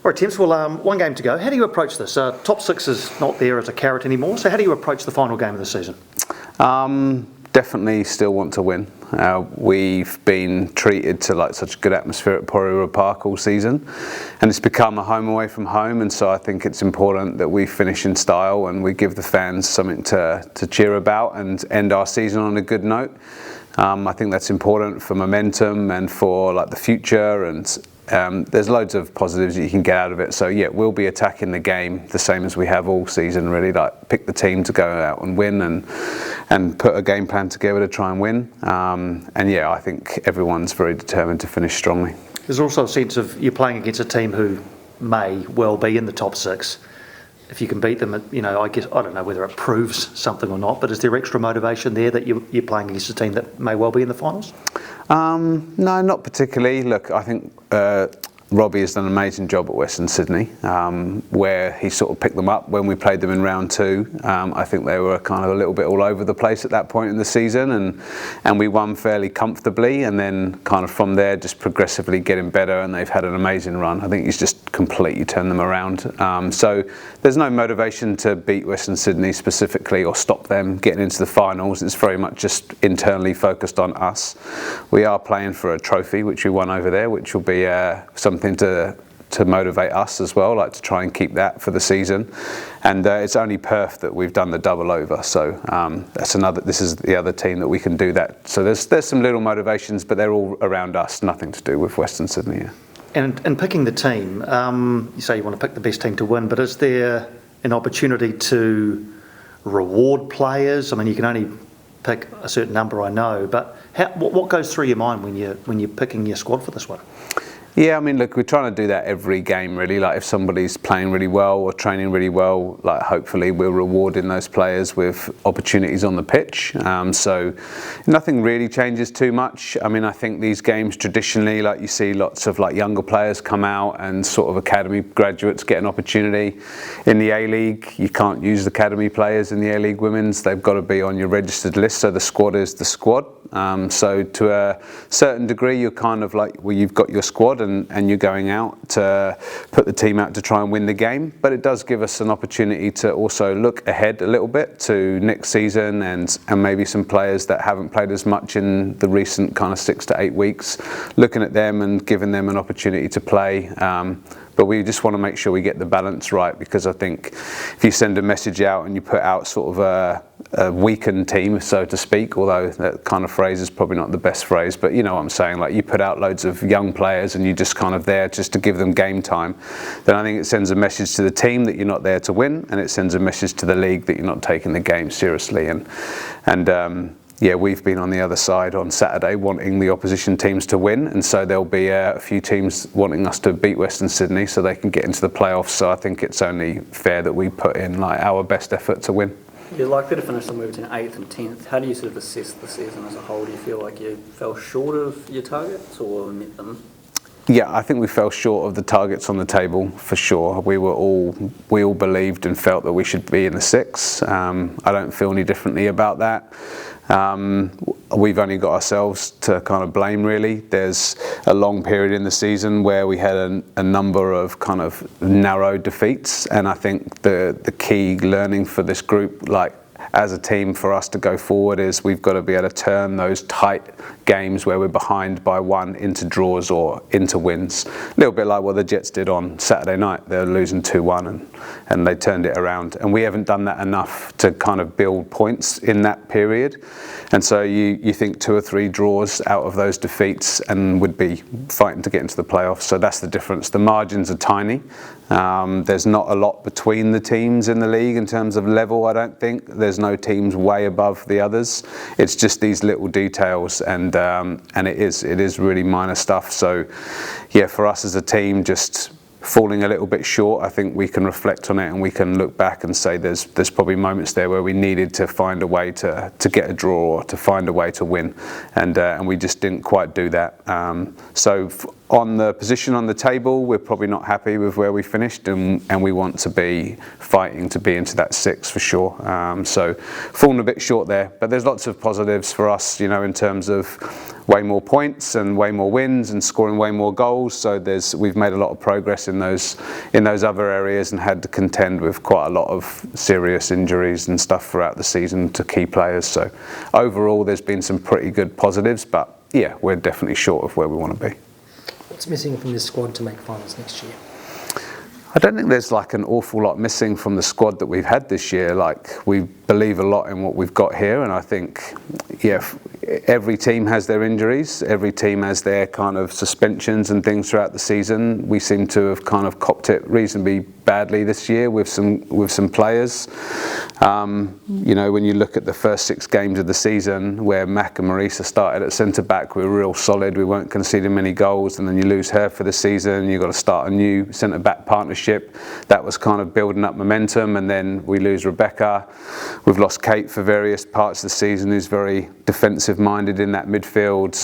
All right, Tim, well, one game to go. How do you approach this? Top six is not there as a carrot anymore, so how do you approach the final game of the season? Definitely still want to win. We've been treated to such a good atmosphere at Porirua Park all season, and it's become a home away from home, and so I think it's important that we finish in style and we give the fans something to cheer about and end our season on a good note. I think that's important for momentum and for the future, and there's loads of positives that you can get out of it. So yeah, we'll be attacking the game the same as we have all season, really. Pick the team to go out and win, and put a game plan together to try and win. And yeah, I think everyone's very determined to finish strongly. There's also a sense of you're playing against a team who may well be in the top six. If you can beat them, I guess, I don't know whether it proves something or not, but is there extra motivation there that you're playing against a team that may well be in the finals? No, not particularly. Look, I think Robbie has done an amazing job at Western Sydney, where he sort of picked them up when we played them in round two. I think they were kind of a little bit all over the place at that point in the season, and we won fairly comfortably, and then kind of from there just progressively getting better, and they've had an amazing run. I think he's just completely turned them around. So there's no motivation to beat Western Sydney specifically or stop them getting into the finals. It's very much just internally focused on us. We are playing for a trophy, which we won over there, which will be something to motivate us as well, to try and keep that for the season. And it's only Perth that we've done the double over, so this is the other team that we can do that. So there's some little motivations, but they're all around us, nothing to do with Western Sydney. Yeah. And picking the team, you say you want to pick the best team to win, but is there an opportunity to reward players? I mean, you can only pick a certain number, I know, but what goes through your mind when you're picking your squad for this one? Yeah, I mean, look, we're trying to do that every game, really. If somebody's playing really well or training really well, hopefully we're rewarding those players with opportunities on the pitch. So nothing really changes too much. I mean, I think these games traditionally, you see lots of younger players come out and sort of academy graduates get an opportunity. In the A-League, you can't use academy players in the A-League women's. They've got to be on your registered list, so the squad is the squad. So to a certain degree, you're kind of you've got your squad and you're going out to put the team out to try and win the game. But it does give us an opportunity to also look ahead a little bit to next season and maybe some players that haven't played as much in the recent kind of 6 to 8 weeks, looking at them and giving them an opportunity to play. But we just want to make sure we get the balance right, because I think if you send a message out and you put out sort of a weakened team, so to speak, although that kind of phrase is probably not the best phrase, but you know what I'm saying, you put out loads of young players and you're just kind of there just to give them game time, then I think it sends a message to the team that you're not there to win, and it sends a message to the league that you're not taking the game seriously. Yeah, we've been on the other side on Saturday wanting the opposition teams to win, and so there'll be a few teams wanting us to beat Western Sydney so they can get into the playoffs. So I think it's only fair that we put in our best effort to win. You're likely to finish somewhere between 8th and 10th. How do you sort of assess the season as a whole? Do you feel like you fell short of your targets or met them? Yeah, I think we fell short of the targets on the table for sure. We all believed and felt that we should be in the 6. I don't feel any differently about that. We've only got ourselves to kind of blame, really. There's a long period in the season where we had a number of kind of narrow defeats, and I think the key learning for this group, as a team, for us to go forward, is we've got to be able to turn those tight games where we're behind by 1 into draws or into wins. A little bit like what the Jets did on Saturday night. They were losing 2-1 and they turned it around. And we haven't done that enough to kind of build points in that period. And so you think 2 or 3 draws out of those defeats and would be fighting to get into the playoffs. So that's the difference. The margins are tiny. There's not a lot between the teams in the league in terms of level, I don't think. There's no teams way above the others. It's just these little details, and it is really minor stuff. So yeah, for us as a team, just falling a little bit short, I think we can reflect on it and we can look back and say there's probably moments there where we needed to find a way to get a draw or to find a way to win, and we just didn't quite do that. So on the position on the table, we're probably not happy with where we finished, and we want to be fighting to be into that 6 for sure. So falling a bit short there, but there's lots of positives for us, in terms of way more points and way more wins and scoring way more goals. So we've made a lot of progress in those other areas, and had to contend with quite a lot of serious injuries and stuff throughout the season to key players. So overall, there's been some pretty good positives, but yeah, we're definitely short of where we want to be. What's missing from this squad to make finals next year? I don't think there's like an awful lot missing from the squad that we've had this year. Like, we believe a lot in what we've got here, and I think, every team has their injuries, every team has their kind of suspensions and things throughout the season. We seem to have kind of copped it reasonably badly this year with some players. When you look at the first 6 games of the season, where Mac and Marisa started at centre back, we were real solid, we weren't conceding many goals, and then you lose her for the season, you've got to start a new centre back partnership. That was kind of building up momentum, and then we lose Rebecca. We've lost Kate for various parts of the season, who's very defensive minded in that midfield.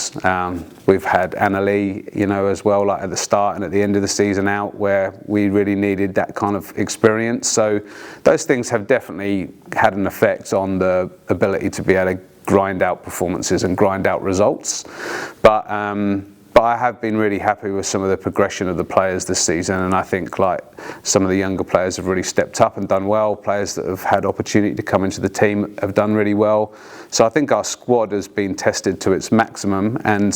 We've had ALeague, as well, like at the start and at the end of the season out, where we really needed that kind of experience. So those things have definitely had an effect on the ability to be able to grind out performances and grind out results. But I have been really happy with some of the progression of the players this season, and I think like some of the younger players have really stepped up and done well. Players that have had opportunity to come into the team have done really well. So I think our squad has been tested to its maximum, and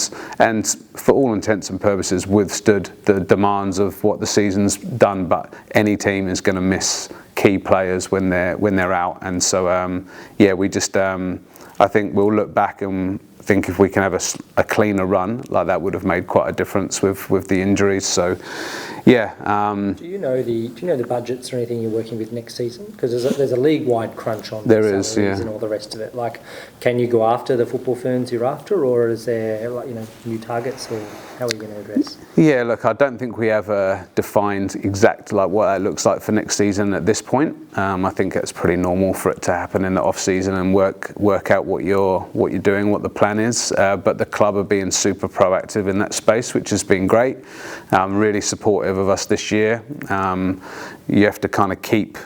for all intents and purposes withstood the demands of what the season's done. But any team is going to miss key players when they're out, and so we just I think we'll look back and think if we can have a cleaner run, like that would have made quite a difference with the injuries. So yeah. Do you know the budgets or anything you're working with next season? Because there's a league-wide crunch on there is, salaries and all the rest of it. Like, can you go after the football firms you're after, or is there new targets, or how are you going to address? Yeah, look, I don't think we have a defined exact what that looks like for next season at this point. I think it's pretty normal for it to happen in the off season and work out what you're doing, what the plan is. But the club are being super proactive in that space, which has been great. Really supportive of us this year. You have to kind of keep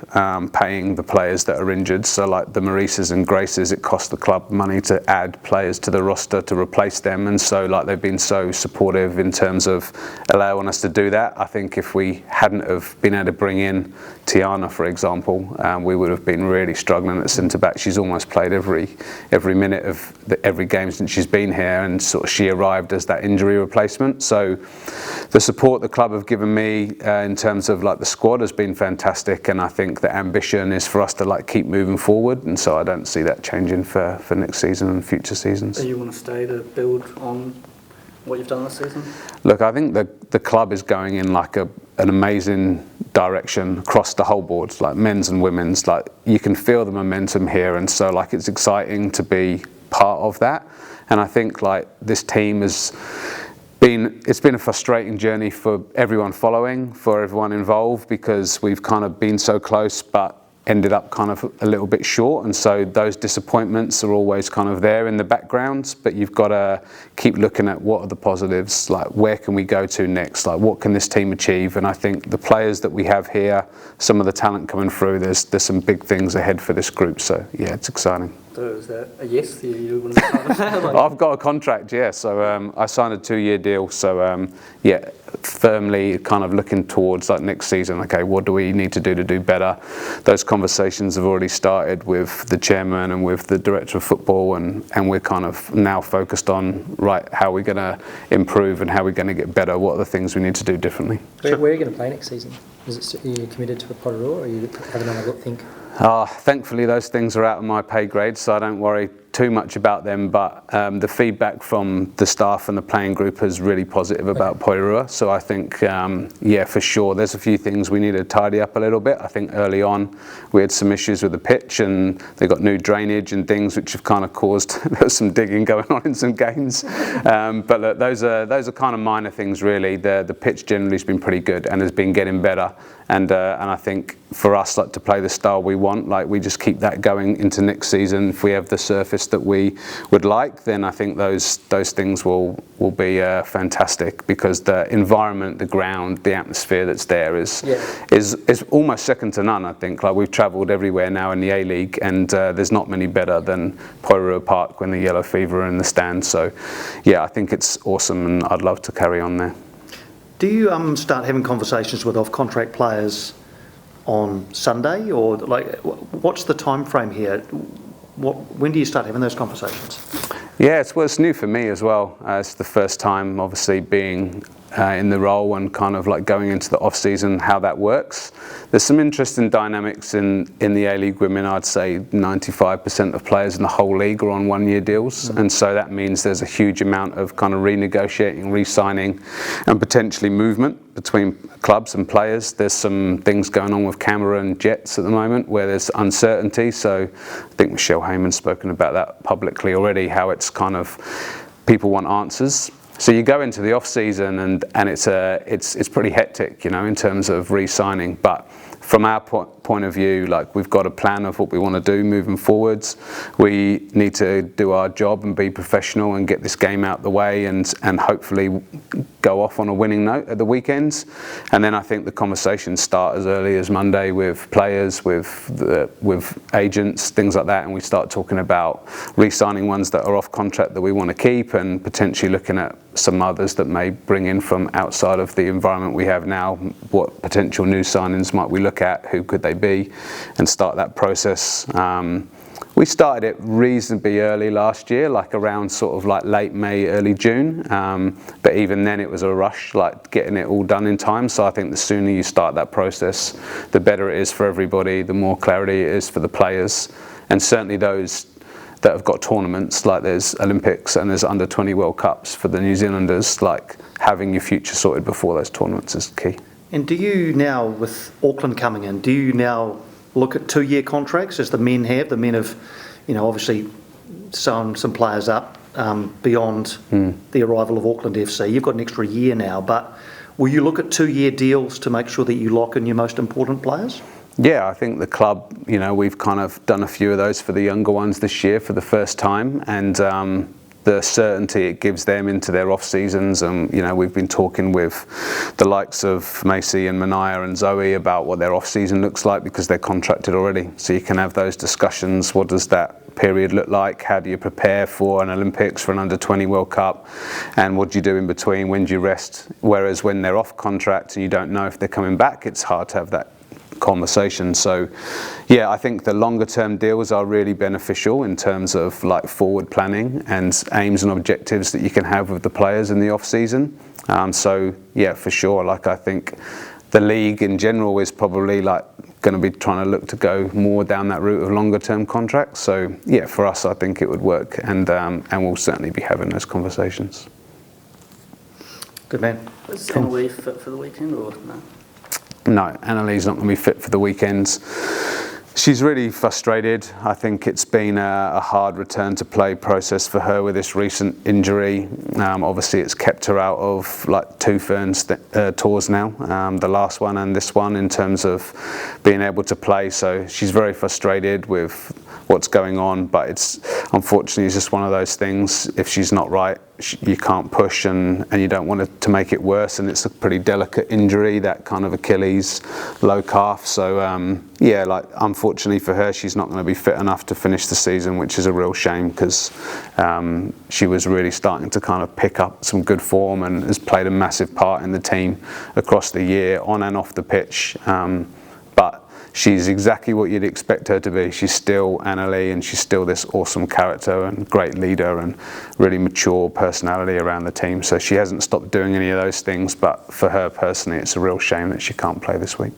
paying the players that are injured. So like the Marisas and Graces, it costs the club money to add players to the roster to replace them, and so like they've been so supportive in terms of allowing us to do that. I think if we hadn't have been able to bring in Tiana, for example, we would have been really struggling at centre back. She's almost played every minute of every game since she's been here, and sort of she arrived as that injury replacement. So the support the club have given me in terms of like the squad has been fantastic, and I think the ambition is for us to like keep moving forward, and so I don't see that changing for next season and future seasons. Do you want to stay to build on what you've done this season? Look, I think the club is going in like an amazing direction across the whole board, like men's and women's. Like you can feel the momentum here, and so like it's exciting to be part of that. And I think like this team it's been a frustrating journey for everyone following, for everyone involved, because we've kind of been so close but ended up kind of a little bit short, and so those disappointments are always kind of there in the background. But you've got to keep looking at what are the positives, like where can we go to next, like what can this team achieve. And I think the players that we have here, some of the talent coming through, there's some big things ahead for this group. So yeah, it's exciting. So is that a yes? You want to I've got a contract, yeah. So I signed a 2-year deal. So yeah, firmly kind of looking towards like next season. Okay, what do we need to do better? Those conversations have already started with the chairman and with the director of football, and we're kind of now focused on how we're going to improve and how we're going to get better. What are the things we need to do differently? Where are you going to play next season? Are you committed to a Porirua, or are you having another look? Think. Thankfully, those things are out of my pay grade, so I don't worry too much about them. But the feedback from the staff and the playing group is really positive about Porirua. So I think, yeah, for sure, there's a few things we need to tidy up a little bit. I think early on we had some issues with the pitch, and they got new drainage and things which have kind of caused there's some digging going on in some games. But look, those are kind of minor things really. The pitch generally has been pretty good and has been getting better. And I think for us, like to play the style we want, like we just keep that going into next season. If we have the surface process that we would like, then I think those things will be fantastic, because the environment, the ground, the atmosphere that's there is almost second to none. I think, like, we've travelled everywhere now in the A-League, and there's not many better than Poirua Park when the Yellow Fever are in the stand. So yeah, I think it's awesome, and I'd love to carry on there. Do you start having conversations with off-contract players on Sunday, or like what's the time frame here? When do you start having those conversations? Yeah, it's new for me as well. It's the first time, obviously, being in the role and kind of like going into the off season, how that works. There's some interesting dynamics in the A-League women. I'd say 95% of players in the whole league are on 1-year deals, and so that means there's a huge amount of kind of renegotiating, re-signing, and potentially movement between clubs and players. There's some things going on with Canberra and Jets at the moment where there's uncertainty. So I think Michelle Heyman's spoken about that publicly already, how it's kind of, people want answers. So you go into the off season and it's pretty hectic, you know, in terms of re-signing. But from our point of view, like, we've got a plan of what we want to do moving forwards. We need to do our job and be professional and get this game out the way, and hopefully go off on a winning note at the weekends. And then I think the conversations start as early as Monday with players, with agents, things like that, and we start talking about re-signing ones that are off contract that we want to keep, and potentially looking at some others that may bring in from outside of the environment we have now. What potential new signings might we look at? Who could they be? And start that process. We started it reasonably early last year, like around sort of like late May, early June. But even then it was a rush, like getting it all done in time. So I think the sooner you start that process, the better it is for everybody, the more clarity it is for the players. And certainly those that have got tournaments, like there's Olympics and there's under 20 World Cups for the New Zealanders, like having your future sorted before those tournaments is key. And do you now, with Auckland coming in, do you now look at 2-year contracts as the men have? The men have, you know, obviously sewn some players up beyond the arrival of Auckland FC. You've got an extra year now, but will you look at 2-year deals to make sure that you lock in your most important players? Yeah, I think the club, you know, we've kind of done a few of those for the younger ones this year for the first time, and the certainty it gives them into their off seasons. And you know, we've been talking with the likes of Macy and Mania and Zoe about what their off season looks like, because they're contracted already. So you can have those discussions. What does that period look like? How do you prepare for an Olympics, for an under 20 World Cup? And what do you do in between? When do you rest? Whereas when they're off contract and you don't know if they're coming back, it's hard to have that conversation. So yeah, I think the longer term deals are really beneficial in terms of like forward planning and aims and objectives that you can have with the players in the off season. So yeah, for sure, like I think the league in general is probably like going to be trying to look to go more down that route of longer term contracts. So yeah, for us I think it would work, and we'll certainly be having those conversations. Good man. Is ALeague fit for the weekend or no? No, ALeague's not going to be fit for the weekends. She's really frustrated. I think it's been a hard return to play process for her with this recent injury. Obviously it's kept her out of like 2 Ferns tours now, the last one and this one, in terms of being able to play. So she's very frustrated with what's going on, but it's unfortunately it's just one of those things. If she's not right, you can't push, and you don't want it to make it worse, and it's a pretty delicate injury, that kind of Achilles low calf. So yeah, like unfortunately for her, she's not going to be fit enough to finish the season, which is a real shame, because she was really starting to kind of pick up some good form and has played a massive part in the team across the year, on and off the pitch. But she's exactly what you'd expect her to be. She's still ALeague, and she's still this awesome character and great leader and really mature personality around the team. So she hasn't stopped doing any of those things, but for her personally, it's a real shame that she can't play this week.